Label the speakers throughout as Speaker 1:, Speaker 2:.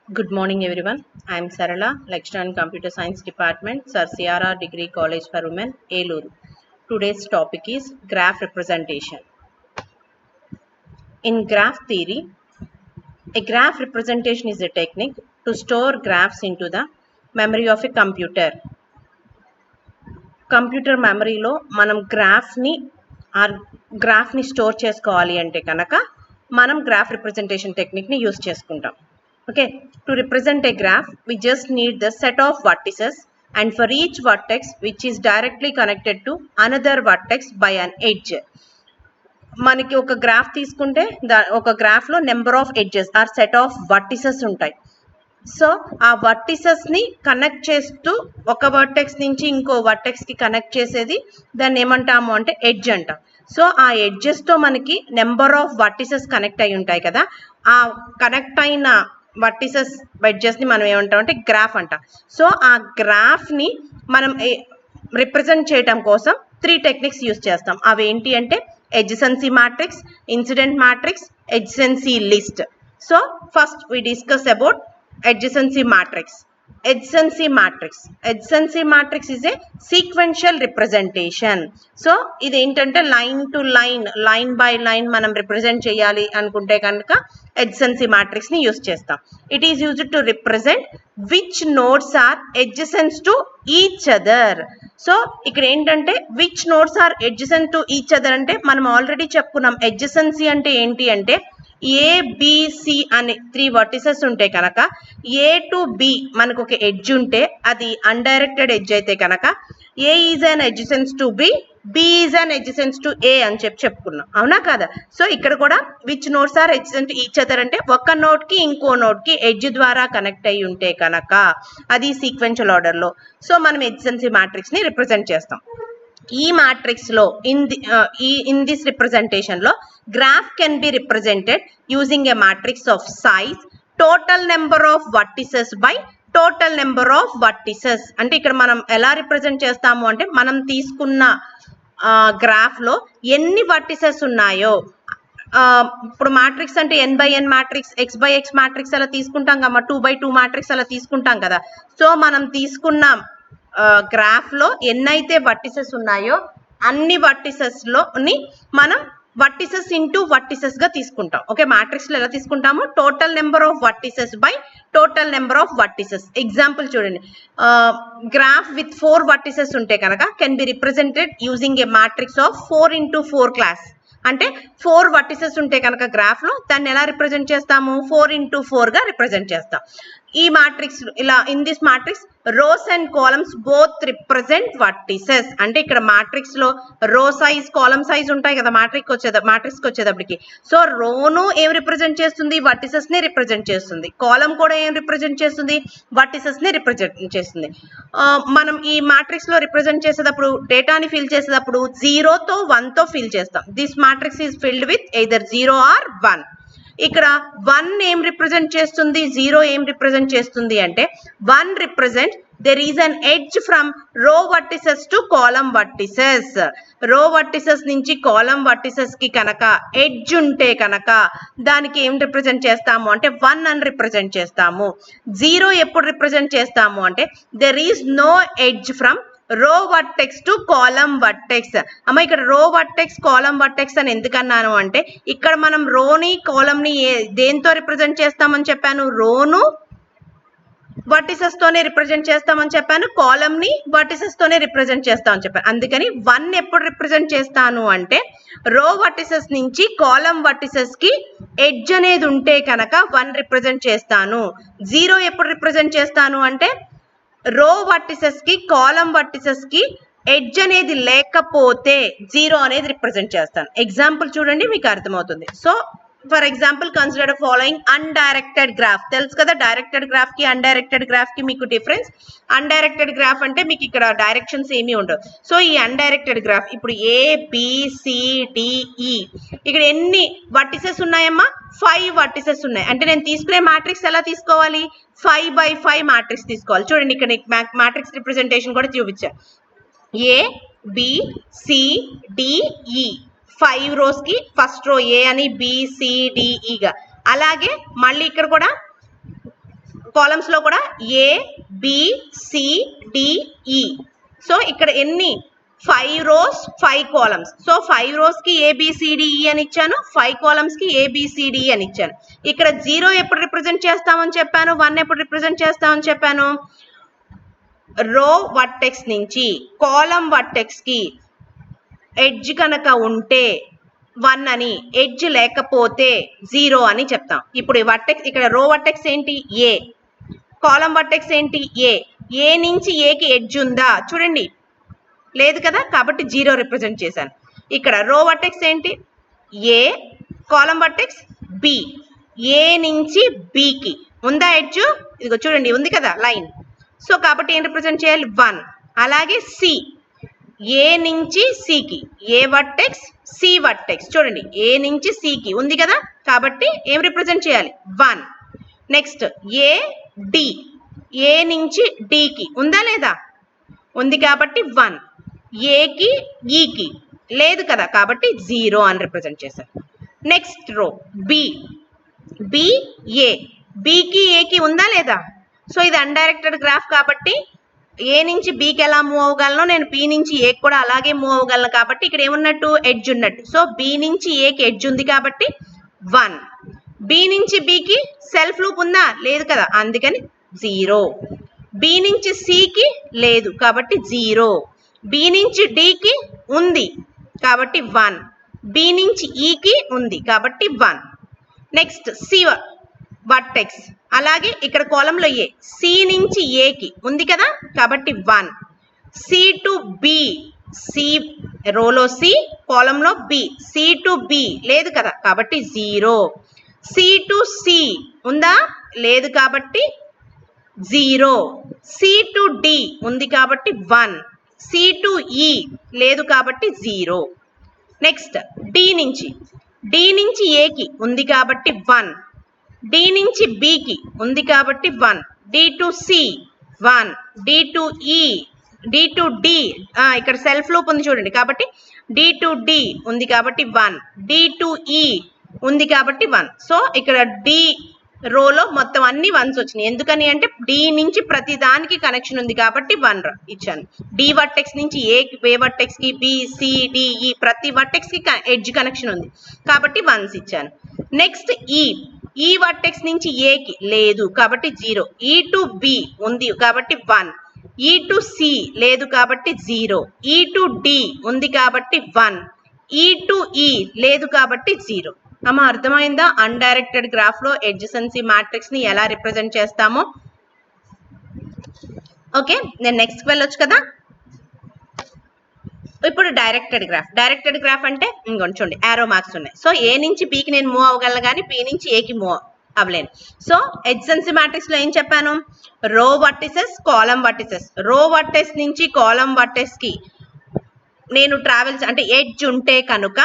Speaker 1: Good morning everyone. I am Sarala, lecturer in Computer Science Department, Sir CRR Degree College for Women, Eluru. Today's topic is graph representation. In graph theory, a graph representation is a technique to store graphs into the memory of a computer. Computer మెమరీలో మనం గ్రాఫ్ని store చేసుకోవాలి అంటే కనుక మనం graph representation టెక్నిక్ని use చేసుకుంటాం. Okay, to represent a graph, we just need the set of vertices and for each vertex which is directly connected to another vertex by an edge. మనకి ఒక graph తీసుకుంటే ఒక గ్రాఫ్లో number of edges or set of vertices ఉంటాయి. So ఆ వర్టిసెస్ని connect చేస్తూ ఒక వర్టెక్స్ నుంచి ఇంకో వర్టెక్స్కి కనెక్ట్ చేసేది దాన్ని ఏమంటాము అంటే ఎడ్జ్ అంటాం. సో ఆ ఎడ్జెస్తో మనకి నెంబర్ ఆఫ్ వర్టిసెస్ కనెక్ట్ అయి ఉంటాయి కదా, ఆ కనెక్ట్ అయిన వర్టిసెస్ ఎడ్జెస్ని మనం ఏమంటాం అంటే గ్రాఫ్ అంటాం. సో ఆ గ్రాఫ్ని మనం రిప్రజెంట్ చేయటం కోసం 3 టెక్నిక్స్ యూస్ చేస్తాం. అవి ఏంటి అంటే adjacency matrix, incident matrix, adjacency list. So first we discuss about adjacency matrix. Adjacency matrix is a sequential representation. So ఇది ఏంటంటే లైన్ బై లైన్ మనం రిప్రజెంట్ చేయాలి అనుకుంటే కనుక adjacency matrix ని యూస్ చేస్తాం. It is used to represent which nodes are adjacent to each other. So ఇక్కడ ఏంటంటే which nodes are adjacent to each other అంటే మనం ఆల్రెడీ చెప్పుకున్నాం. adjacency అంటే ఏంటి అంటే ఏబిసి అనే 3 వర్టిసెస్ ఉంటే కనుక ఏ టు బి మనకు ఒక ఎడ్జ్ ఉంటే అది అన్డైరెక్టెడ్ ఎడ్జ్ అయితే కనుక A is an adjacent to B, B is an adjacent to A అని చెప్పుకున్నాం, అవునా కదా? సో ఇక్కడ కూడా which nodes are adjacent to each other అంటే ఒక నోడ్కి ఇంకో నోడ్కి ఎడ్జ్ ద్వారా కనెక్ట్ అయ్యి ఉంటే కనుక అది సీక్వెన్షియల్ ఆర్డర్లో. సో మనం adjacency మ్యాట్రిక్స్ని రిప్రజెంట్ చేస్తాం. ఈ మ్యాట్రిక్స్ లో ఇన్ దిస్ రిప్రజెంటేషన్ లో graph can be represented using a matrix of size, total number of vertices by total number of vertices. అంటే ఇక్కడ మనం ఎలా రిప్రజెంట్ చేస్తాము అంటే మనం తీసుకున్న గ్రాఫ్ లో ఎన్ని వర్టిసెస్ ఉన్నాయో, ఇప్పుడు మ్యాట్రిక్స్ అంటే n by n matrix, x by x matrix అలా తీసుకుంటాం కదా, 2 బై 2 మ్యాట్రిక్స్ అలా తీసుకుంటాం కదా. సో మనం తీసుకున్న గ్రాఫ్ లో ఎన్నైతే వర్టిసెస్ ఉన్నాయో అన్ని వర్టిసెస్ లోని మనం వర్టిసెస్ ఇంటూ వర్టిసెస్ గా తీసుకుంటాం. ఓకే, మ్యాట్రిక్స్ లో ఎలా తీసుకుంటాము? Total number of vertices by total number of vertices. Example చూడండి, గ్రాఫ్ విత్ 4 వర్టిసెస్ ఉంటే కనుక can be represented using a matrix of 4 into 4 class. అంటే 4 వర్టిసెస్ ఉంటే కనుక గ్రాఫ్ లో దాన్ని ఎలా రిప్రజెంట్ చేస్తాము? 4 into 4 గా రిప్రజెంట్ చేస్తాం. ఈ మ్యాట్రిక్స్ ఇలా in this matrix rows and columns both represent vertices. అంటే ఇక్కడ మ్యాట్రిక్స్ లో రో సైజ్, కాలమ్ సైజ్ ఉంటాయి కదా మ్యాట్రిక్స్కి వచ్చేటప్పటికి. సో రోను ఏం రిప్రజెంట్ చేస్తుంది? వర్టిసెస్ ని రిప్రజెంట్ చేస్తుంది. కాలమ్ కూడా ఏం రిప్రజెంట్ చేస్తుంది? వర్టిసెస్ ని రిప్రజెంట్ చేస్తుంది. మనం ఈ మ్యాట్రిక్స్ లో రిప్రజెంట్ చేసేటప్పుడు, డేటాని ఫిల్ చేసేటప్పుడు 0తో 1తో ఫిల్ చేస్తాం. This matrix is filled with either 0 or 1. ఇక్కడ 1 ఏం రిప్రజెంట్ చేస్తుంది, 0 ఏం రిప్రజెంట్ చేస్తుంది అంటే 1 represent there is an edge from row vertices to column vertices. రో వర్టిసెస్ నుంచి కాలమ్ వర్టిసెస్ కి కనుక ఎడ్జ్ ఉంటే కనుక దానికి ఏం రిప్రజెంట్ చేస్తాము అంటే 1 అని రిప్రజెంట్ చేస్తాము. 0 ఎప్పుడు రిప్రజెంట్ చేస్తాము అంటే there is no edge from రో వర్టెక్స్ టు కాలమ్ వర్టెక్స్. అమ్మ ఇక్కడ రో వర్టెక్స్, కాలమ్ వర్టెక్స్ అని ఎందుకన్నాను అంటే ఇక్కడ మనం రోని కాలమ్ని దేంతో రిప్రజెంట్ చేస్తామని చెప్పాను? రోను వర్టిసెస్ తోనే రిప్రజెంట్ చేస్తామని చెప్పాను, కాలమ్ ని వర్టిసెస్ తోనే రిప్రజెంట్ చేస్తామని చెప్పాను. అందుకని 1 ఎప్పుడు రిప్రజెంట్ చేస్తాను అంటే రో వర్టిసెస్ నుంచి కాలమ్ వర్టిసెస్ కి ఎడ్జ్ అనేది ఉంటే కనుక 1 రిప్రజెంట్ చేస్తాను. 0 ఎప్పుడు రిప్రజెంట్ చేస్తాను అంటే రో వర్టిసెస్ కి కాలమ్ వర్టిసెస్ కి ఎడ్జ్ అనేది లేకపోతే 0 అనేది రిప్రజెంట్ చేస్తాను. ఎగ్జాంపుల్ చూడండి, మీకు అర్థమవుతుంది. So for example consider following undirected graph. తెలుసు కదా డైరెక్టెడ్ గ్రాఫ్ కి అన్డైరెక్టెడ్ గ్రాఫ్ కి మీకు డిఫరెన్స్. అన్డైరెక్టెడ్ గ్రాఫ్ అంటే మీకు ఇక్కడ డైరెక్షన్స్ ఏమీ ఉండవు. సో ఈ అన్డైరెక్టెడ్ గ్రాఫ్ ఇప్పుడు ABCDE ఇక్కడ ఎన్ని వర్టిసెస్ ఉన్నాయమ్మా? 5 వర్టిసెస్ ఉన్నాయి. అంటే నేను తీసుకునే మ్యాట్రిక్స్ ఎలా తీసుకోవాలి? 5 by 5 మ్యాట్రిక్స్ తీసుకోవాలి. చూడండి ఇక్కడ మ్యాట్రిక్స్ రిప్రజెంటేషన్ కూడా చూపించాను. ABCDE 5 రోస్ కి ఫస్ట్ రో ఏ అని, BCDE గా. అలాగే మళ్ళీ ఇక్కడ కూడా కాలమ్స్ లో కూడా ఏ బి సి డి ఈ. సో ఇక్కడ ఎన్ని 5 rows 5 columns. సో 5 rows కి ABCDE అని ఇచ్చాను, 5 columns కి ABCDE అని ఇచ్చాను. ఇక్కడ 0 ఎప్పుడు రిప్రజెంట్ చేస్తామని చెప్పాను, 1 ఎప్పుడు రిప్రజెంట్ చేస్తామని చెప్పాను. రో వర్టెక్స్ నుంచి కాలమ్ వర్టెక్స్ కి ఎడ్జ్ కనుక ఉంటే 1 అని, ఎడ్జ్ లేకపోతే 0 అని చెప్తాం. ఇప్పుడు వర్టెక్స్ ఇక్కడ రో వర్టెక్స్ ఏంటి ఏ, కాలమ్ వర్టెక్స్ ఏంటి ఏ నుంచి ఏకి ఎడ్జ్ ఉందా చూడండి, లేదు కదా, కాబట్టి 0 రిప్రజెంట్ చేశాను. ఇక్కడ రో వర్టెక్స్ ఏంటి ఏ, కాలమ్ వర్టెక్స్ బి, ఏ నుంచి బికి ఉందా ఎడ్జ్, ఇదిగో చూడండి ఉంది కదా లైన్. సో కాబట్టి ఏం రిప్రజెంట్ చేయాలి 1. అలాగే సి, ఏ నుంచి సికి, ఏ వర్టెక్స్ సి వర్టెక్స్ చూడండి ఏ నుంచి సికి ఉంది కదా, కాబట్టి ఏం రిప్రజెంట్ చేయాలి 1. నెక్స్ట్ ఏ డి, ఏ నుంచి డికి ఉందా లేదా, ఉంది కాబట్టి 1. ఏకి ఈకి లేదు కదా, కాబట్టి 0 అని రిప్రజెంట్ చేశాను. నెక్స్ట్ రో బి, బి ఏ, బికి ఏకి ఉందా లేదా. సో ఇది అన్డైరెక్టెడ్ గ్రాఫ్ కాబట్టి ఏ నుంచి బికి ఎలా మూవ్ అవ్వగలను, నేను బి నుంచి ఏకి కూడా అలాగే మూవ్ అవ్వగలను, కాబట్టి ఇక్కడ ఏమున్నట్టు ఎడ్జ్ ఉన్నట్టు. సో బి నుంచి ఏకి ఎడ్జ్ ఉంది కాబట్టి 1. బి నుంచి బికి సెల్ఫ్ లూప్ ఉందా, లేదు కదా, అందుకని 0. బి నుంచి సికి లేదు కాబట్టి 0. బి నుంచి డికి ఉంది కాబట్టి 1. బి నుంచి ఈకి ఉంది కాబట్టి 1. నెక్స్ట్ సి వర్టెక్స్, అలాగే ఇక్కడ కాలంలో ఏ, సి నుంచి ఏకి ఉంది కదా కాబట్టి 1. సి టు బి, సి రోలో సి, కాలంలో బి, సి టు బి లేదు కదా కాబట్టి 0. సి టు సి ఉందా, లేదు కాబట్టి 0. సి టు డి ఉంది కాబట్టి 1. సి టు ఈ లేదు కాబట్టి 0. నెక్స్ట్ డి నుంచి ఏకి ఉంది కాబట్టి 1. డి నుంచి బికి ఉంది కాబట్టి 1. D to C 1. D to E, D to D ఇక్కడ సెల్ఫ్ లూప్ ఉంది చూడండి కాబట్టి డి టు డి ఉంది కాబట్టి 1. డి టు ఈ ఉంది కాబట్టి 1. సో ఇక్కడ డి రోలో మొత్తం అన్ని 1s వచ్చినాయి, ఎందుకని అంటే డి నుంచి ప్రతి దానికి కనెక్షన్ ఉంది కాబట్టి 1 ఇచ్చాను. డి వర్టెక్స్ నుంచి ఏ వర్టెక్స్ కి, బి సి డి ఈ ప్రతి వర్టెక్స్ కి ఎడ్జ్ కనెక్షన్ ఉంది కాబట్టి 1s ఇచ్చాను. నెక్స్ట్ ఈ వర్టెక్స్ నుంచి ఏకి లేదు కాబట్టి 0. ఈ టు బి ఉంది కాబట్టి 1. ఈ టు సి లేదు కాబట్టి 0. ఈ టు డి ఉంది కాబట్టి 1. ఈ టు ఈ లేదు కాబట్టి 0. అమ్మ అర్థమైందా అన్డైరెక్టెడ్ గ్రాఫ్ లో ఎడ్జసెన్సీ మ్యాట్రిక్స్ ని ఎలా రిప్రజెంట్ చేస్తామో. ఓకే, నేను నెక్స్ట్ వెళ్ళొచ్చు కదా. ఇప్పుడు డైరెక్టెడ్ గ్రాఫ్ అంటే ఇంకొంచెం చూడండి యారో మార్క్స్ ఉన్నాయి. సో ఏ నుంచి బికి నేను మూవ్ అవ్వగలను కానీ బి నుంచి ఏకి మూవ్ అవ్వలేను. సో ఎడ్జసెన్సీ మ్యాట్రిక్స్ లో ఏం చెప్పాను, రో వర్టిసెస్ కాలమ్ వర్టిసెస్. రో వర్టెస్ నుంచి కాలమ్ వర్టెస్ కి నేను ట్రావెల్స్ అంటే ఎడ్జ్ ఉంటే కనుక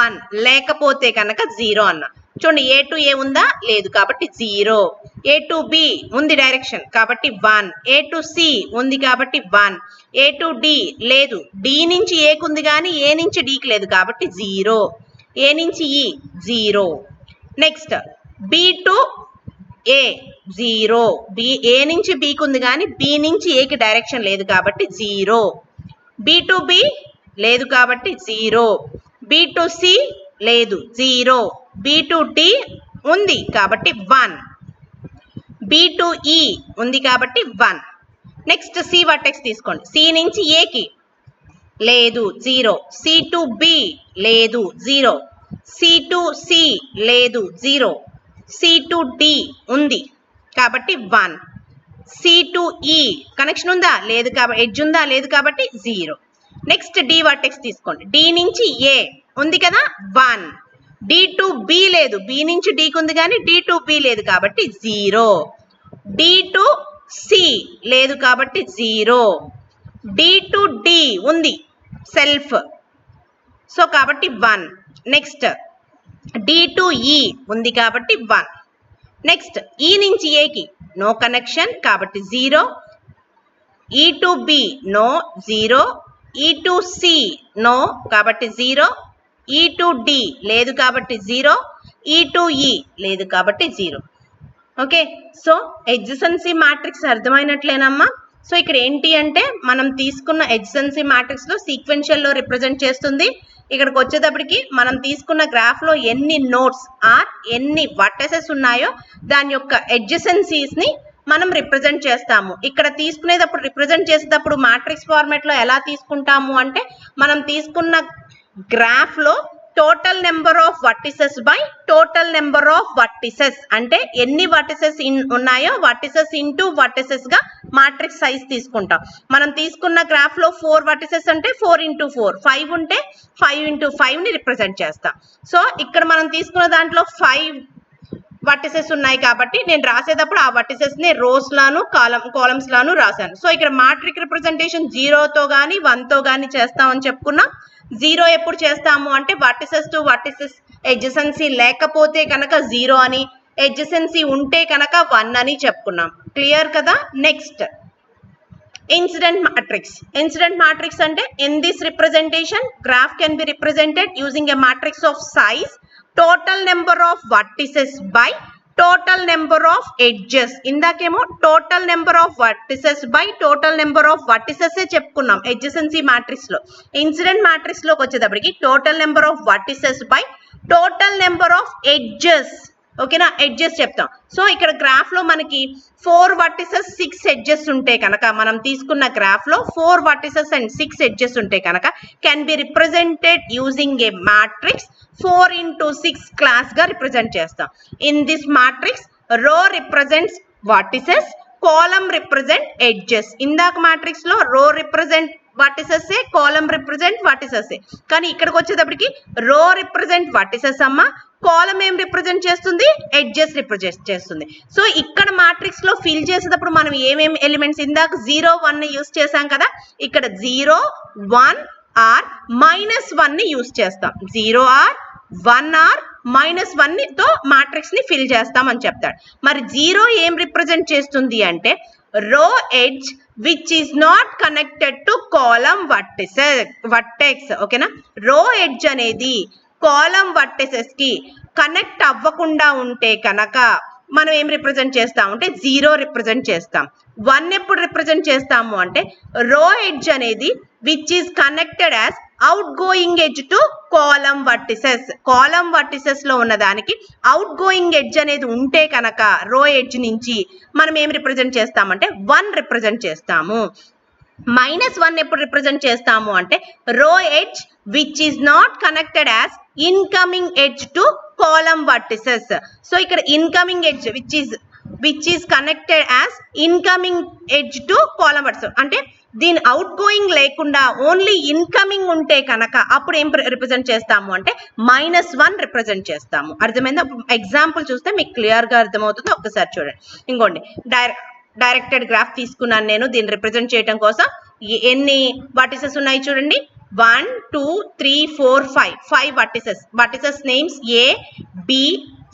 Speaker 1: 1, లేకపోతే కనుక 0 అన్న. చూడండి ఏ టు ఏ ఉందా, లేదు కాబట్టి 0. ఏ టు బి ఉంది డైరెక్షన్ కాబట్టి 1. ఏ టు సి ఉంది కాబట్టి 1. ఏ టు డి లేదు, డి నుంచి ఏకి ఉంది కానీ ఏ నుంచి డికి లేదు కాబట్టి 0. ఏ నుంచి ఈ 0. నెక్స్ట్ బి టు ఏ 0. ఏ నుంచి బికి ఉంది కానీ బి నుంచి ఏకి డైరెక్షన్ లేదు కాబట్టి 0. బి టు బి లేదు కాబట్టి 0. బి టు సి లేదు 0. బి టు డి ఉంది కాబట్టి 1. బి టు ఈ ఉంది కాబట్టి 1. నెక్స్ట్ సి వర్టెక్స్ తీసుకోండి. సి నుంచి ఏకి లేదు 0. సి టు బి లేదు 0. సి టు సి లేదు 0. సి టు డి ఉంది కాబట్టి 1. సి టు ఈ కనెక్షన్ ఉందా, లేదు కాబట్టి ఎడ్జ్ ఉందా, లేదు కాబట్టి 0. నెక్స్ట్ డి వర్టెక్స్ తీసుకోండి. డి నుంచి ఏ ఉంది కదా 1. డి టు బి లేదు, బి నుంచి డికి ఉంది కానీ డి టు బి లేదు కాబట్టి 0. డి టు సి లేదు కాబట్టి 0. డి టు డి ఉంది సెల్ఫ్, సో కాబట్టి 1. నెక్స్ట్ డి టు ఈ ఉంది కాబట్టి 1. నెక్స్ట్ ఈ నుంచి ఏకి నో కనెక్షన్ కాబట్టి 0. ఈ టు బి నో 0. ఈ టు సి నో కాబట్టి 0. ఈ టు డి లేదు కాబట్టి 0. ఈ టు ఈ లేదు కాబట్టి 0. ఓకే, సో ఎడ్జసెన్సీ మ్యాట్రిక్స్ అర్థమైనట్లేనమ్మా. సో ఇక్కడ ఏంటి అంటే మనం తీసుకున్న ఎడ్జసెన్సీ మ్యాట్రిక్స్ లో సీక్వెన్షియల్ లో రిప్రజెంట్ చేస్తుంది. ఇక్కడికి వచ్చేటప్పటికి మనం తీసుకున్న గ్రాఫ్ లో ఎన్ని నోడ్స్ ఆర్ ఎన్ని వర్టెసెస్ ఉన్నాయో దాని యొక్క ఎడ్జసెన్సీస్ ని మనం రిప్రజెంట్ చేస్తాము. ఇక్కడ తీసుకునేటప్పుడు రిప్రజెంట్ చేసేటప్పుడు మ్యాట్రిక్స్ ఫార్మాట్ లో ఎలా తీసుకుంటాము అంటే మనం తీసుకున్న గ్రాఫ్ లో total number of vertices by total number of vertices అంటే ఎన్ని వర్టిసెస్ ఉన్నాయో వర్టిసెస్ ఇంటూ వర్టిసెస్ గా మాట్రిక్స్ సైజ్ తీసుకుంటాం. మనం తీసుకున్న గ్రాఫ్ లో 4 వర్టిసెస్ అంటే 4 ఇంటూ 4, 5 ఉంటే 5 ఇంటూ 5 ని రిప్రజెంట్ చేస్తాం. సో ఇక్కడ మనం తీసుకున్న దాంట్లో 5 వర్టిసెస్ ఉన్నాయి కాబట్టి నేను రాసేటప్పుడు ఆ వర్టిసెస్ ని రోస్ లాను కాలమ్స్ లాను రాశాను. సో ఇక్కడ మాట్రిక్ రిప్రజెంటేషన్ 0తో గానీ 1తో గానీ చేస్తామని చెప్పుకున్నాం. 0 ఎప్పుడు చేస్తాము అంటే వర్టిసెస్ టు వర్టిసెస్ ఎడ్జసెన్సీ లేకపోతే కనుక 0 అని, ఎడ్జసెన్సీ ఉంటే కనుక 1 అని చెప్పుకున్నాం. క్లియర్ కదా. Next incident matrix. Incident matrix అంటే in this representation graph can be represented using a matrix of size total number of vertices by total number of edges. ఇందాకేమో total number of vertices by total number of vertices చెప్పుకున్నాం adjacency matrix లో. Incident matrix లోకి వచ్చేటప్పటికి total number of vertices by total number of edges. ఓకేనా, edges చెప్తాం. So ఇక్కడ graph లో మనకి 4 వర్టిసెస్ 6 ఎడ్జెస్ ఉంటే కనుక మనం తీసుకున్న గ్రాఫ్ లో 4 వర్టిసెస్ అండ్ 6 ఎడ్జెస్ ఉంటే కనుక can be represented using a matrix 4 into 6 class గా రిప్రజెంట్ చేస్తాం. ఇన్ దిస్ మ్యాట్రిక్స్ రో represents vertices, column represent edges. ఇందాక మ్యాట్రిక్స్ లో రో represent vertices, column represent vertices, కానీ ఇక్కడికి వచ్చేటప్పటికి రో రిప్రజెంట్ వర్టిసెస్ అమ్మ, కాలమ్ ఏం రిప్రజెంట్ చేస్తుంది, ఎడ్జెస్ రిప్రజెంట్ చేస్తుంది. సో ఇక్కడ మాట్రిక్స్ లో ఫిల్ చేసేటప్పుడు మనం ఏమేమి ఎలిమెంట్స్ ఇందాక 0, 1 యూస్ చేసాం కదా, ఇక్కడ 0, 1 ఆర్ -1 ని యూస్ చేస్తాం. 0 ఆర్ 1 ఆర్ -1 తో మాట్రిక్స్ ని ఫిల్ చేస్తాం అని చెప్తాడు. మరి 0 ఏం రిప్రజెంట్ చేస్తుంది అంటే row edge which is not connected to column vertex. ఓకేనా, రో ఎడ్జ్ అనేది కాలమ్ వర్టెసెస్ కి కనెక్ట్ అవ్వకుండా ఉంటే కనుక మనం ఏం రిప్రజెంట్ చేస్తాం అంటే 0 రిప్రజెంట్ చేస్తాం. 1 ఎప్పుడు రిప్రజెంట్ చేస్తాము అంటే రో ఎడ్జ్ అనేది which is connected as out going edge to column vertices. Column vertices లో ఉన్న దానికి అవుట్ గోయింగ్ ఎడ్జ్ అనేది ఉంటే కనుక రో ఎడ్జ్ నుంచి మనం ఏం రిప్రజెంట్ చేస్తామంటే 1 రిప్రజెంట్ చేస్తాము. -1 ఎప్పుడు రిప్రజెంట్ చేస్తాము అంటే row edge which is not connected as incoming edge to column vertices. So ఇక్కడ incoming edge which is connected as incoming edge to column vertices అంటే దీని అవుట్ గోయింగ్ లేకుండా ఓన్లీ ఇన్కమింగ్ ఉంటే కనుక అప్పుడు ఏం రిప్రజెంట్ చేస్తాము అంటే -1 రిప్రజెంట్ చేస్తాము. అర్థమైందా? ఎగ్జాంపుల్ చూస్తే మీకు క్లియర్ గా అర్థమవుతుంది. ఒక్కసారి చూడండి. ఇంకోండి, డైరెక్టెడ్ గ్రాఫ్ తీసుకున్నాను నేను దీన్ని రిప్రజెంట్ చేయడం కోసం. ఎన్ని వర్టిసెస్ ఉన్నాయి చూడండి, 1 2 3 4 5 vertices names A B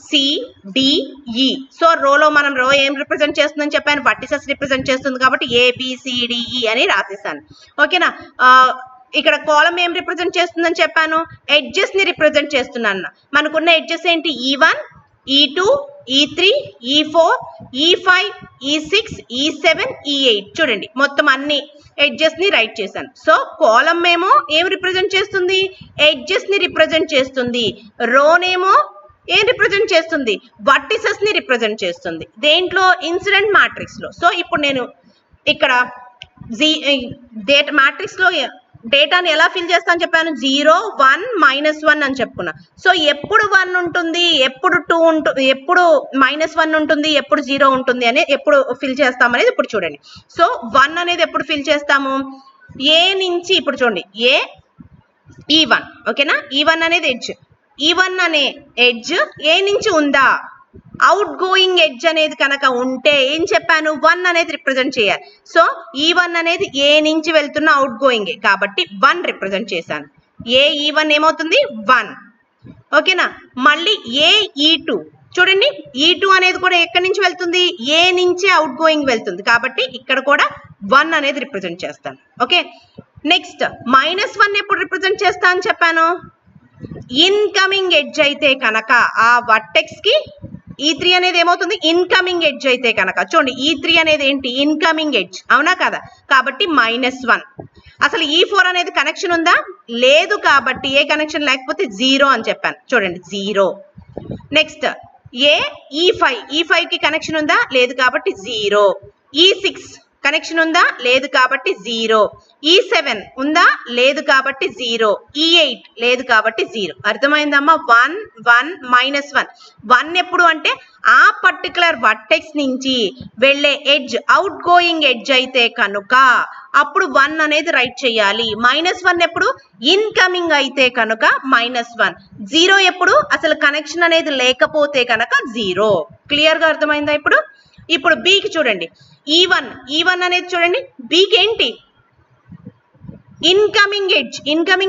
Speaker 1: C D E. So రోలో మనం రో ఏం రిప్రజెంట్ చేస్తుందని చెప్పాను, వర్టిసెస్ రిప్రజెంట్ చేస్తుంది కాబట్టి A B C D E అని రాసేసాను. ఓకేనా, ఇక్కడ కాలమ్ ఏం రిప్రజెంట్ చేస్తుందని చెప్పాను, ఎడ్జెస్ ని రిప్రజెంట్ చేస్తున్నాను. మనకున్న ఎడ్జెస్ ఏంటి, E1 E2 E3 E4 E5 E6 E7 E8. చూడండి మొత్తం అన్ని ఎడ్జెస్ ని రైట్ చేశాను. సో కాలమ్ ఏమో ఏం రిప్రజెంట్ చేస్తుంది, ఎడ్జెస్ ని రిప్రజెంట్ చేస్తుంది. రోనేమో ఏం రిప్రజెంట్ చేస్తుంది, వర్టిసెస్ ని రిప్రజెంట్ చేస్తుంది. దేంట్లో, ఇన్సిడెంట్ మ్యాట్రిక్స్ లో. సో ఇప్పుడు నేను ఇక్కడ మ్యాట్రిక్స్ లో డేటాని ఎలా ఫిల్ చేస్తాను చెప్పాను, 0 1 -1 అని చెప్పుకున్నా. సో ఎప్పుడు 1 ఉంటుంది, ఎప్పుడు 2 ఉంటుంది, ఎప్పుడు -1 ఉంటుంది, ఎప్పుడు 0 ఉంటుంది అనేది ఎప్పుడు ఫిల్ చేస్తాం అనేది ఇప్పుడు చూడండి. సో 1 అనేది ఎప్పుడు ఫిల్ చేస్తాము, ఏ నుంచి, ఇప్పుడు చూడండి ఏ E1. ఓకేనా, E1 అనేది ఎడ్జ్, E1 అనే ఎడ్జ్ ఏ నుంచి ఉందా, అవుట్ గోయింగ్ ఎడ్జ్ అనేది కనుక ఉంటే ఏం చెప్పాను, 1 అనేది రిప్రజెంట్ చేయాలి. సో E1 అనేది ఏ నుంచి వెళ్తున్న అవుట్ గోయింగ్ కాబట్టి 1 రిప్రజెంట్ చేశాను. ఏ E1 ఏమవుతుంది 1. ఓకేనా, మళ్ళీ ఏ E2 చూడండి, E2 అనేది కూడా ఎక్కడి నుంచి వెళ్తుంది, ఏ నుంచి అవుట్ గోయింగ్ వెళ్తుంది కాబట్టి ఇక్కడ కూడా 1 అనేది రిప్రజెంట్ చేస్తాను. ఓకే, నెక్స్ట్ -1 ఎప్పుడు రిప్రజెంట్ చేస్తా అని చెప్పాను, ఇన్కమింగ్ ఎడ్జ్ అయితే కనుక ఆ వర్టెక్స్ కి E3 అనేది ఏమవుతుంది ఇన్కమింగ్ ఎడ్జ్ అయితే కనుక చూడండి E3 అనేది ఏంటి ఇన్కమింగ్ ఎడ్జ్ అవునా కదా కాబట్టి -1 అసలు E4 అనేది కనెక్షన్ ఉందా లేదు కాబట్టి ఏ కనెక్షన్ లేకపోతే 0 అని చెప్పాను చూడండి 0 నెక్స్ట్ E5 కి కనెక్షన్ ఉందా లేదు కాబట్టి 0 E6 కనెక్షన్ ఉందా లేదు కాబట్టి 0 E7 ఉందా లేదు కాబట్టి 0 E8 లేదు కాబట్టి 0 అర్థమైందమ్మా 1 1 -1 ఎప్పుడు అంటే ఆ పర్టికులర్ వర్టెక్స్ నుంచి వెళ్ళే ఎడ్జ్ అవుట్ గోయింగ్ ఎడ్జ్ అయితే కనుక అప్పుడు 1 అనేది రైట్ చేయాలి -1 ఎప్పుడు ఇన్కమింగ్ అయితే కనుక -1 0 ఎప్పుడు అసలు కనెక్షన్ అనేది లేకపోతే కనుక 0 క్లియర్ గా అర్థమైందా ఇప్పుడు బికి చూడండి E1 అనేది చూడండి బికి ఏంటి ఇన్కమింగ్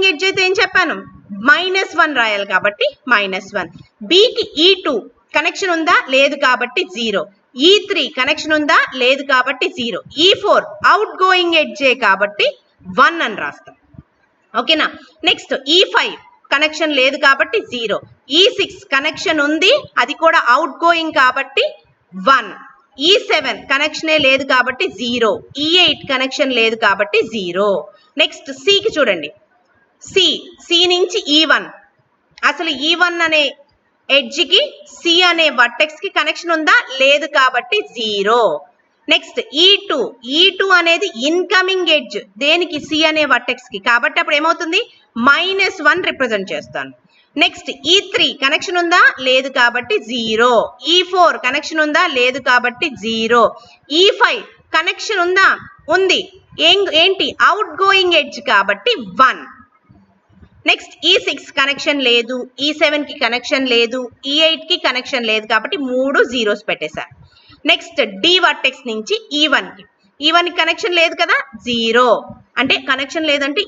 Speaker 1: ఎడ్జ్ అయితే ఏం చెప్పాను -1 రాయాలి కాబట్టి -1 బికి E2 కనెక్షన్ ఉందా లేదు కాబట్టి 0 E3 కనెక్షన్ ఉందా లేదు కాబట్టి 0 E4 అవుట్ గోయింగ్ ఎడ్జే కాబట్టి 1 అని రాస్తాం ఓకేనా నెక్స్ట్ E5 కనెక్షన్ లేదు కాబట్టి 0 E6 కనెక్షన్ ఉంది అది కూడా అవుట్ గోయింగ్ కాబట్టి 1 E7 కనెక్షనే లేదు కాబట్టి 0 E8 కనెక్షన్ లేదు కాబట్టి 0 నెక్స్ట్ సికి చూడండి సి నుంచి E1 అసలు E1 అనే ఎడ్జ్ కి సి అనే వర్టెక్స్ కి కనెక్షన్ ఉందా లేదు కాబట్టి 0 నెక్స్ట్ E2 అనేది ఇన్కమింగ్ ఎడ్జ్ దేనికి సి అనే వర్టెక్స్ కి కాబట్టి అప్పుడు ఏమవుతుంది -1 రిప్రజెంట్ చేస్తాను నెక్స్ట్ E3 కనెక్షన్ ఉందా లేదు కాబట్టి 0 E4 కనెక్షన్ ఉందా లేదు కాబట్టి 0 E5 కనెక్షన్ ఉందా ఉంది ఏంటి అవుట్ గోయింగ్ ఎడ్జ్ కాబట్టి 1 నెక్స్ట్ E6 కనెక్షన్ లేదు E7 కి కనెక్షన్ లేదు E8 కి కనెక్షన్ లేదు కాబట్టి 3 జీరోస్ పెట్టేశారు నెక్స్ట్ డి వర్టెక్స్ నుంచి E1 కి కనెక్షన్ లేదు కదా 0 అంటే కనెక్షన్ లేదంటే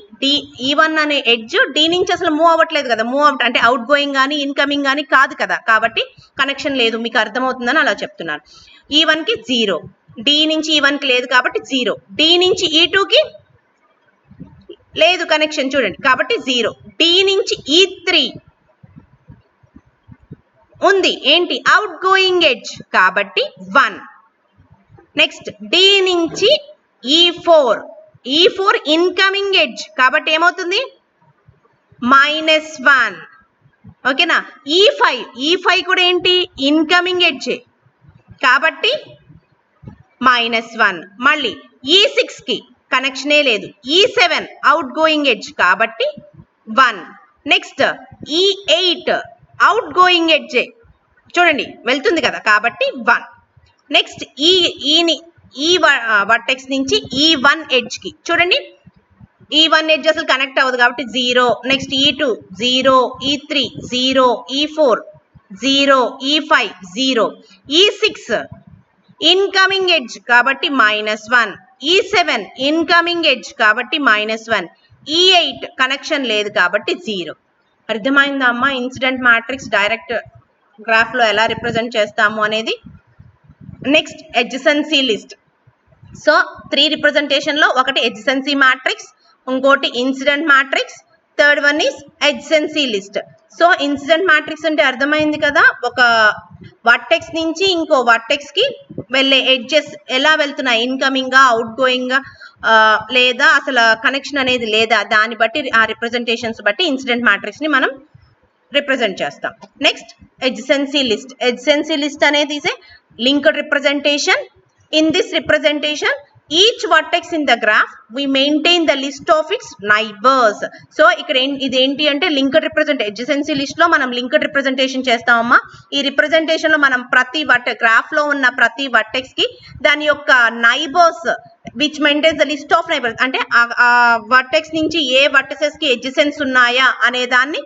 Speaker 1: E1 అనే ఎడ్జ్ డి నుంచి అసలు మూవ్ అవ్వట్లేదు కదా మూవ్ అవుట్ అంటే అవుట్ గోయింగ్ కానీ ఇన్కమింగ్ కానీ కాదు కదా కాబట్టి కనెక్షన్ లేదు మీకు అర్థమవుతుందని అలా చెప్తున్నాను E1 కి 0 డి నుంచి E1 కి లేదు కాబట్టి 0 డి నుంచి E2 కి లేదు కనెక్షన్ చూడండి కాబట్టి 0 డి నుంచి E3 ఉంది ఏంటి అవుట్ గోయింగ్ ఎడ్జ్ కాబట్టి 1 నెక్స్ట్ డి నుంచి E4 ఇన్కమింగ్ ఎడ్జ్ కాబట్టి ఏమవుతుంది -1 ఓకేనా E5 కూడా ఏంటి ఇన్కమింగ్ ఎడ్జ్ కాబట్టి -1 మళ్ళీ E6 కి కనెక్షనే లేదు E7 అవుట్ గోయింగ్ ఎడ్జ్ కాబట్టి 1 next E8 out going edge చూడండి వెళ్తుంది కదా కాబట్టి 1 నెక్స్ట్ ఈ వర్టెక్స్ నుంచి E1 ఎడ్జ్ కి చూడండి E1 ఎడ్జ్ అసలు కనెక్ట్ అవ్వదు కాబట్టి 0 next E2 0 E3 0 E4 0 E5 0 E6 incoming edge కాబట్టి -1 E7 ఇన్కమింగ్ ఎడ్జ్ కాబట్టి -1 E8 కనెక్షన్ లేదు కాబట్టి 0 అర్థమైందా అమ్మా ఇన్సిడెంట్ మ్యాట్రిక్స్ డైరెక్ట్ గ్రాఫ్ లో ఎలా రిప్రజెంట్ చేస్తాము అనేది next adjacency list so 3 representation లో ఒకటి ఎడ్జసెన్సీ మ్యాట్రిక్స్ ఇంకోటి incident matrix third one is adjacency list so incident matrix అంటే అర్థమైంది కదా ఒక వర్టెక్స్ నుంచి ఇంకో వర్టెక్స్ కి వెళ్ళే ఎడ్జెస్ ఎలా వెళ్తున్నాయి ఇన్కమింగ్ గా అవుట్ గోయింగ్ గా లేదా అసలు కనెక్షన్ అనేది లేదా దాన్ని బట్టి ఆ రిప్రజెంటేషన్స్ బట్టి ఇన్సిడెంట్ మ్యాట్రిక్స్ ని మనం రిప్రజెంట్ చేస్తాం నెక్స్ట్ ఎడ్జసెన్సీ లిస్ట్ అనేది is a linked representation in this representation each vertex in the graph we maintain the list of its neighbors so ఇక్కడ ఇది ఏంటి అంటే లింక్డ్ రిప్రజెంట్ ఎడ్జసెన్సీ లిస్ట్ లో మనం లింక్డ్ రిప్రజెంటేషన్ చేస్తామమ్మా ఈ రిప్రజెంటేషన్ లో మనం ప్రతి గ్రాఫ్ లో ఉన్న ప్రతి వర్టెక్స్ కి దాని యొక్క neighbours which maintains the list of neighbours అంటే ఆ వర్టెక్స్ నుంచి ఏ వర్టెసెస్ కి ఎడ్జసెన్స్ ఉన్నాయా అనే దాన్ని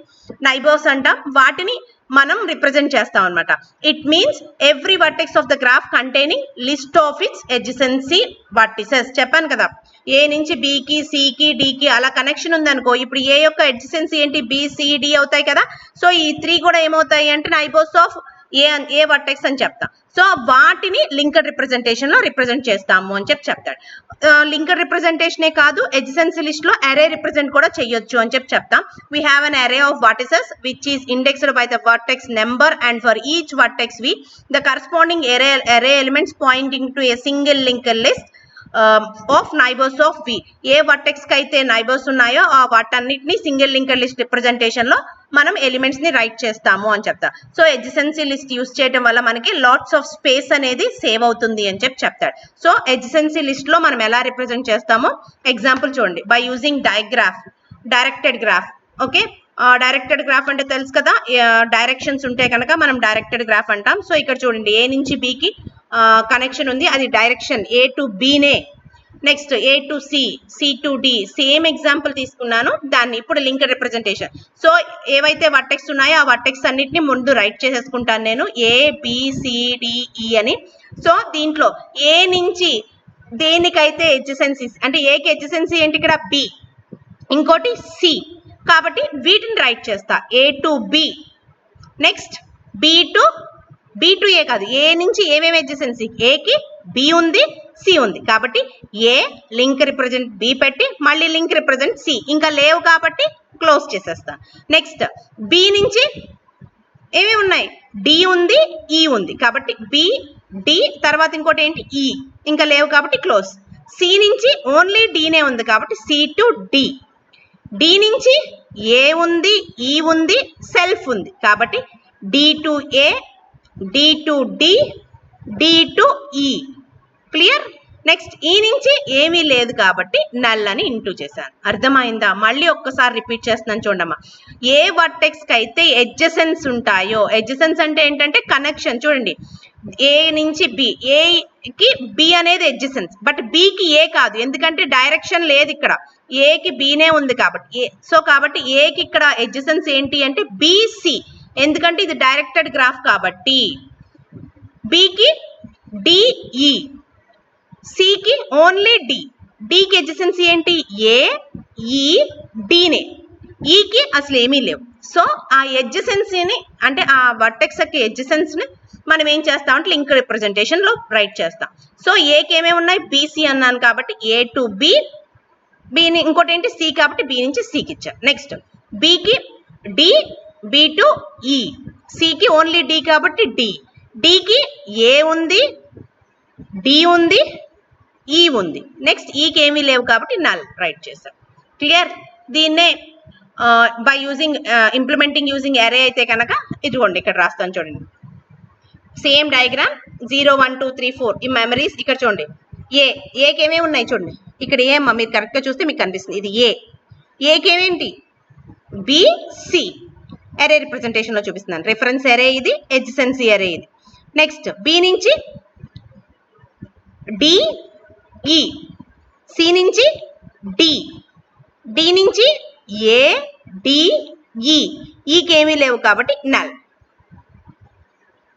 Speaker 1: నైబర్స్ అంటాం వాటిని మనం రిప్రజెంట్ చేస్తాం అన్నమాట it means every vertex of the graph containing list of its adjacency vertices చెప్పాను కదా ఏ నుంచి బికి సికి డికి అలా కనెక్షన్ ఉందనుకో ఇప్పుడు ఏ యొక్క ఎడ్జసెన్సీ ఏంటి బిసిడి అవుతాయి కదా సో ఈ 3 కూడా ఏమవుతాయి అంటే నైబర్స్ ఆఫ్ ఏ వర్టెక్స్ అని చెప్తాం సో వాటిని లింక్డ్ రిప్రజెంటేషన్ లో రిప్రజెంట్ చేస్తాము అని చెప్తాడు. లింక్డ్ రిప్రజెంటేషనే కాదు, ఎడ్జసెన్సీ లిస్ట్ లో అరే రిప్రజెంట్ కూడా చేయొచ్చు అని చెప్తాం. వీ హ్యావ్ అన్ అరే of vertices which is indexed by the vertex number, and for each vertex v the corresponding array elements pointing to a single linked list of neighbours of V. ఏ vertex కి అయితే neighbours ఉన్నాయో ఆ వాటన్నిటిని single linked list representation లో మనం elements ని right చేస్తాము అని చెప్తా. సో ఎడ్జసెన్సీ లిస్ట్ యూస్ చేయడం వల్ల మనకి లాట్స్ ఆఫ్ స్పేస్ అనేది సేవ్ అవుతుంది అని చెప్తాడు. సో ఎడ్జసెన్సీ లిస్ట్ లో మనం ఎలా రిప్రజెంట్ చేస్తామో ఎగ్జాంపుల్ చూడండి. By using directed graph. Okay, directed graph అంటే తెలుసు కదా, డైరెక్షన్స్ ఉంటే కనుక మనం డైరెక్టెడ్ గ్రాఫ్ అంటాం. సో ఇక్కడ చూడండి, ఏ నుంచి బికి కనెక్షన్ ఉంది, అది డైరెక్షన్ ఏ టు బినే. Next A to C, C to D, same example తీసుకున్నాను, దాన్ని ఇప్పుడు లింక్డ్ రిప్రజెంటేషన్. సో ఏవైతే వర్టెక్స్ ఉన్నాయో ఆ వర్టెక్స్ అన్నిటిని ముందు రైట్ చేసేసుకుంటాను నేను, ఏ బి సి డి ఈ అని. సో దీంట్లో ఏ నుంచి దేనికైతే ఎడ్జసెన్సీస్, అంటే ఏకి ఎడ్జసెన్సీ ఏంటి ఇక్కడ బి, ఇంకోటి సి, కాబట్టి వీటిని రైట్ చేస్తా A to B. Next B to A కాదు, ఏ నుంచి ఏమేమి ఎడ్జసెన్సీ, ఏకి బి ఉంది, సి ఉంది, కాబట్టి ఏ లింక్ రిప్రజెంట్ బి పెట్టి మళ్ళీ లింక్ రిప్రజెంట్ సి, ఇంకా లేవు కాబట్టి క్లోజ్ చేసేస్తా. నెక్స్ట్ బి నుంచి ఏమేమి ఉన్నాయి, డి ఉంది, ఈ ఉంది, కాబట్టి బి డి, తర్వాత ఇంకోటి ఏంటి ఈ, ఇంకా లేవు కాబట్టి క్లోజ్. సి నుంచి ఓన్లీ డీనే ఉంది కాబట్టి సి టు డి. డి నుంచి ఏ ఉంది, ఈ ఉంది, సెల్ఫ్ ఉంది, కాబట్టి D to A, D to D, D to E. Clear? Next E నుంచి ఏమీ లేదు కాబట్టి నల్ అని ఇంటూ చేశాను. అర్థమైందా? మళ్ళీ ఒక్కసారి రిపీట్ చేస్తున్నాను చూడమ్మా. ఏ వర్టెక్స్ కి అయితే ఎడ్జసెన్స్ ఉంటాయో, ఎడ్జసెన్స్ అంటే ఏంటంటే కనెక్షన్. చూడండి, ఏ నుంచి బి, ఏకి బి అనేది ఎడ్జసెన్స్, బట్ బికి ఏ కాదు, ఎందుకంటే డైరెక్షన్ లేదు ఇక్కడ, ఏకి బినే ఉంది కాబట్టి. సో కాబట్టి ఏకి ఇక్కడ ఎడ్జసెన్స్ ఏంటి అంటే బిసి, ఎందుకంటే ఇది డైరెక్టెడ్ గ్రాఫ్ కాబట్టి. బికి డిఈ, సికి ఓన్లీ డి, డికి ఎడ్జసెన్సీ ఏంటి ఏ, ఈ, డినే, ఈకి అసలు ఏమీ లేవు. సో ఆ ఎడ్జసెన్సీని, అంటే ఆ వర్టెక్స్ యొక్క ఎడ్జసెన్స్ ని మనం ఏం చేస్తామంటే లింక్ రిప్రజెంటేషన్ లో రైట్ చేస్తాం. సో ఏకి ఏమేమి ఉన్నాయి, బిసి అన్నాను కాబట్టి ఏ టు బి, బిని ఇంకోటి ఏంటి సి కాబట్టి బి నుంచి సికి ఇచ్చారు. నెక్స్ట్ బికి డి, బి టు ఈ, సికి ఓన్లీ డి కాబట్టి డి, డికి ఏ ఉంది, డి ఉంది, ఈ ఉంది, నెక్స్ట్ ఈకి ఏమీ లేవు కాబట్టి నల్ రైట్ చేశాం. క్లియర్? దీన్నే బై యూజింగ్ ఇంప్లిమెంటింగ్ యూజింగ్ అరే అయితే కనుక ఇదిగోండి ఇక్కడ రాస్తాను చూడండి. సేమ్ డయాగ్రామ్ 0 1 2 3 4 ఈ మెమరీస్. ఇక్కడ చూడండి, ఏకి ఏమేమి ఉన్నాయి చూడండి, ఇక్కడ ఏ అమ్మా, మీరు కరెక్ట్గా చూస్తే మీకు కనిపిస్తుంది, ఇది ఏకి ఏమేంటి బి, సి. అరే రిప్రజెంటేషన్ లో చూపిస్తున్నాను. రిఫరెన్స్ అరే ఇది, ఎడ్జసెన్సీ అరే ఇది. నెక్స్ట్ బి నుంచి డి, ఈ, సి నుంచి డి, డి నుంచి ఏ, డి, ఈ, ఈకి ఏమీ లేవు కాబట్టి నల్.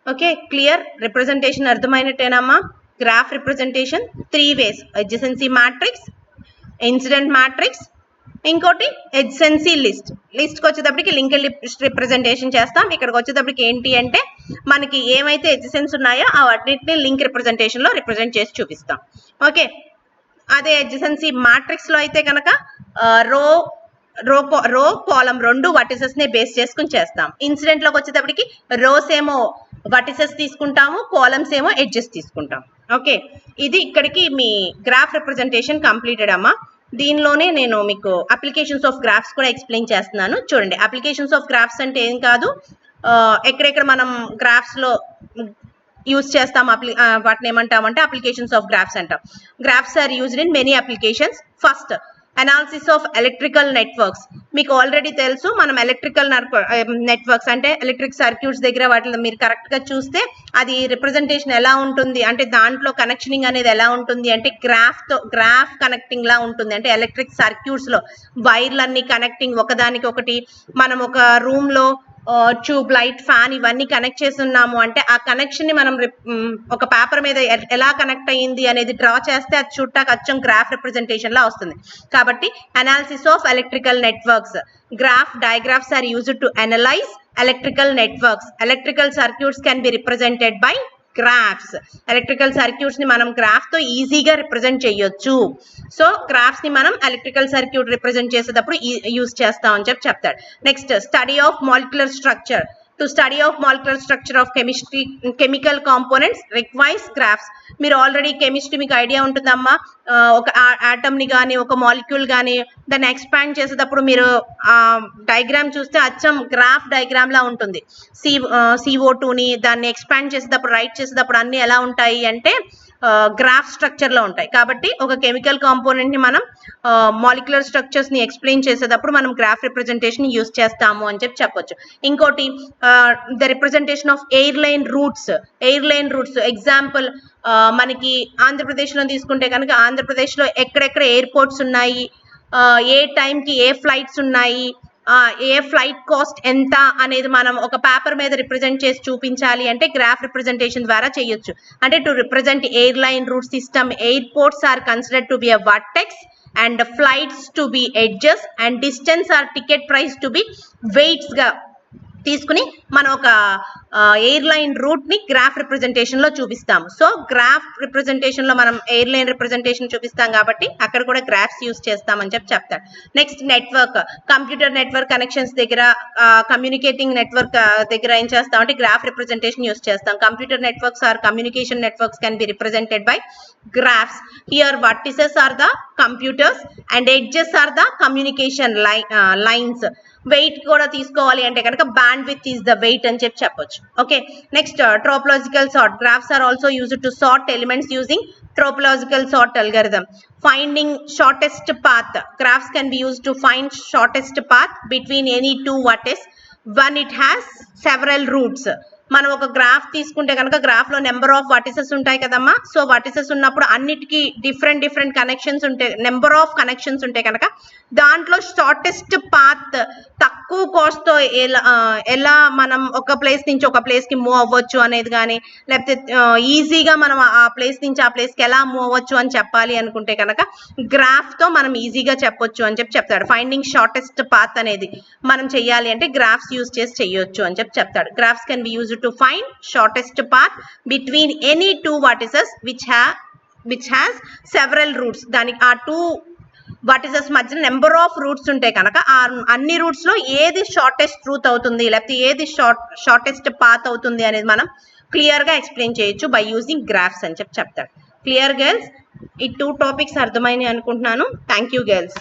Speaker 1: Okay, clear? రిప్రజెంటేషన్ అర్థమైనట్టేనమ్మా? Graph representation 3 ways: adjacency matrix, incident matrix, ఇంకోటి ఎడ్జసెన్సీ లిస్ట్. లిస్ట్కి వచ్చేటప్పటికి లింక్ లిస్ట్ రిప్రజెంటేషన్ చేస్తాం. ఇక్కడికి వచ్చేటప్పటికి ఏంటి అంటే మనకి ఏమైతే ఎడ్జసెన్స్ ఉన్నాయో ఆ వాటిని లింక్ రిప్రజెంటేషన్ లో రిప్రజెంట్ చేసి చూపిస్తాం. ఓకే, అదే ఎడ్జసెన్సీ మ్యాట్రిక్స్ లో అయితే కనుక రో కాలం రెండు వర్టిసెస్ ని బేస్ చేసుకుని చేస్తాం. ఇన్సిడెంట్ లోకి వచ్చేటప్పటికి రోస్ ఏమో వర్టిసెస్ తీసుకుంటాము, కాలమ్స్ ఏమో ఎడ్జెస్ తీసుకుంటాం. ఓకే, ఇది ఇక్కడికి మీ గ్రాఫ్ రిప్రజెంటేషన్ కంప్లీటెడ్ అమ్మా. దీనిలోనే నేను మీకు అప్లికేషన్స్ ఆఫ్ గ్రాఫ్స్ కూడా ఎక్స్ప్లెయిన్ చేస్తున్నాను. చూడండి, అప్లికేషన్స్ ఆఫ్ గ్రాఫ్స్ అంటే ఏం కాదు, ఎక్కడెక్కడ మనం గ్రాఫ్స్ లో యూజ్ చేస్తాం, వాటిని ఏమంటామంటే అప్లికేషన్స్ ఆఫ్ గ్రాఫ్స్ అంటాం. Graphs are used in many applications. First, analysis of electrical networks. మీకు ఆల్రెడీ తెలుసు, మనం ఎలక్ట్రికల్ నెట్వర్క్స్ అంటే ఎలక్ట్రిక్ సర్క్యూట్స్ దగ్గర వాటిలో మీరు కరెక్ట్ గా చూస్తే అది రిప్రజెంటేషన్ ఎలా ఉంటుంది అంటే దాంట్లో కనెక్షనింగ్ అనేది ఎలా ఉంటుంది అంటే గ్రాఫ్ కనెక్టింగ్ లా ఉంటుంది. అంటే ఎలక్ట్రిక్ సర్క్యూట్స్ లో వైర్లన్నీ కనెక్టింగ్ ఒకదానికి ఒకటి, మనం ఒక రూమ్ లో ట్యూబ్ లైట్, ఫ్యాన్ ఇవన్నీ కనెక్ట్ చేసి ఉన్నాము అంటే ఆ కనెక్షన్ ని మనం ఒక పేపర్ మీద ఎలా కనెక్ట్ అయ్యింది అనేది డ్రా చేస్తే అది చూడటానికి అచ్చం గ్రాఫ్ రిప్రజెంటేషన్ లా వస్తుంది. కాబట్టి analysis of electrical networks. Graph digraphs are used to analyse electrical networks. Electrical circuits can be represented by graphs. Electrical circuits ని మనం గ్రాఫ్ తో ఈజీగా రిప్రజెంట్ చేయొచ్చు. సో గ్రాఫ్స్ ని మనం ఎలక్ట్రికల్ సర్క్యూట్ రిప్రజెంట్ చేసేటప్పుడు యూజ్ చేస్తాం అని చెప్తాడు. Next study of molecular structure. To study of molecular structure of chemical components requires graphs. మీరు ఆల్రెడీ కెమిస్ట్రీ మీకు ఐడియా ఉంటుందమ్మా. ఒక ఆటమ్ ని కానీ ఒక మాలిక్యూల్ కానీ దాన్ని ఎక్స్పాండ్ చేసేటప్పుడు మీరు డయాగ్రామ్ చూస్తే అచ్చం గ్రాఫ్ డయాగ్రామ్ లా ఉంటుంది. CO2ని దాన్ని ఎక్స్పాండ్ చేసేటప్పుడు రైట్ చేసేటప్పుడు అన్ని ఎలా ఉంటాయి అంటే గ్రాఫ్ స్ట్రక్చర్ లో ఉంటాయి. కాబట్టి ఒక కెమికల్ కాంపోనెంట్ ని మనం మాలిక్యులర్ స్ట్రక్చర్స్ ని ఎక్స్ప్లెయిన్ చేసేటప్పుడు మనం గ్రాఫ్ రిప్రజెంటేషన్ యూజ్ చేస్తాము అని చెప్పొచ్చు. ఇంకోటి the representation of air line roots. Example మనకి ఆంధ్రప్రదేశ్ లో తీసుకుంటే కనుక ఆంధ్రప్రదేశ్ లో ఎక్కడెక్కడ ఎయిర్పోర్ట్స్ ఉన్నాయి, ఏ టైంకి ఏ ఫ్లైట్స్ ఉన్నాయి, ఏ ఫ్లైట్ కాస్ట్ ఎంత అనేది మనం ఒక పేపర్ మీద రిప్రజెంట్ చేసి చూపించాలి అంటే గ్రాఫ్ రిప్రజెంటేషన్ ద్వారా చేయొచ్చు. అంటే to represent airline route system, airports are considered to be a vertex and flights to be edges and distance or ticket price to be weights గా తీసుకుని మనం ఒక ఎయిర్ లైన్ రూట్ ని graph representation లో చూపిస్తాము. So graph representation లో మనం air line representation చూపిస్తాం కాబట్టి అక్కడ కూడా గ్రాఫ్స్ యూజ్ చేస్తామని చెప్తాడు. Next network. Computer network connections దగ్గర, కమ్యూనికేటింగ్ నెట్వర్క్ దగ్గర ఏం చేస్తాం అంటే గ్రాఫ్ రిప్రజెంటేషన్ యూజ్ చేస్తాం. Computer networks are communication networks can be represented by graphs. Here vertices are the computers and edges are the communication lines. Weight కూడా తీసుకోవాలి అంటే కనుక bandwidth is the weight అని చెప్పొచ్చు. Okay, next topological sort. Graphs are also used to sort elements using topological sort algorithm. Finding shortest path. Graphs can be used to find shortest path between any two vertices when it has several roots. మనం ఒక graph తీసుకుంటే కనుక graph లో number of vertices ఉంటాయి కదమ్మా. So vertices ఉన్నప్పుడు అన్నిటికీ different connections ఉంటాయి, నెంబర్ ఆఫ్ కనెక్షన్స్ ఉంటాయి కనుక దాంట్లో షార్టెస్ట్ పాత్ తక్కువ కాస్ట్ తో ఎలా మనం ఒక ప్లేస్ నుంచి ఒక ప్లేస్ కి మూవ్ అవ్వచ్చు అనేది కానీ, లేకపోతే ఈజీగా మనం ఆ ప్లేస్ నుంచి ఆ ప్లేస్ కి ఎలా మూవ్ అవ్వచ్చు అని చెప్పాలి అనుకుంటే కనుక గ్రాఫ్ తో మనం ఈజీగా చెప్పొచ్చు అని చెప్తాడు. ఫైండింగ్ షార్టెస్ట్ పాత్ అనేది మనం చెయ్యాలి అంటే గ్రాఫ్స్ యూజ్ చేసి చెయ్యొచ్చు అని చెప్తాడు. Graphs can be used to find shortest path between any two vertices which has several roots. దానికి ఆ టూ వర్టిసెస్ మధ్య నెంబర్ ఆఫ్ రూట్స్ ఉంటాయి కనుక ఆ అన్ని రూట్స్ లో ఏది షార్టెస్ట్ రూట్ అవుతుంది లేకపోతే ఏది షార్టెస్ట్ పాత్ అవుతుంది అనేది మనం క్లియర్ గా ఎక్స్ప్లెయిన్ చేయొచ్చు బై యూజింగ్ గ్రాఫ్స్ అని చెప్తాడు. Clear girls? ఈ 2 టాపిక్స్ అర్థమైనాయి అనుకుంటున్నాను. Thank you girls.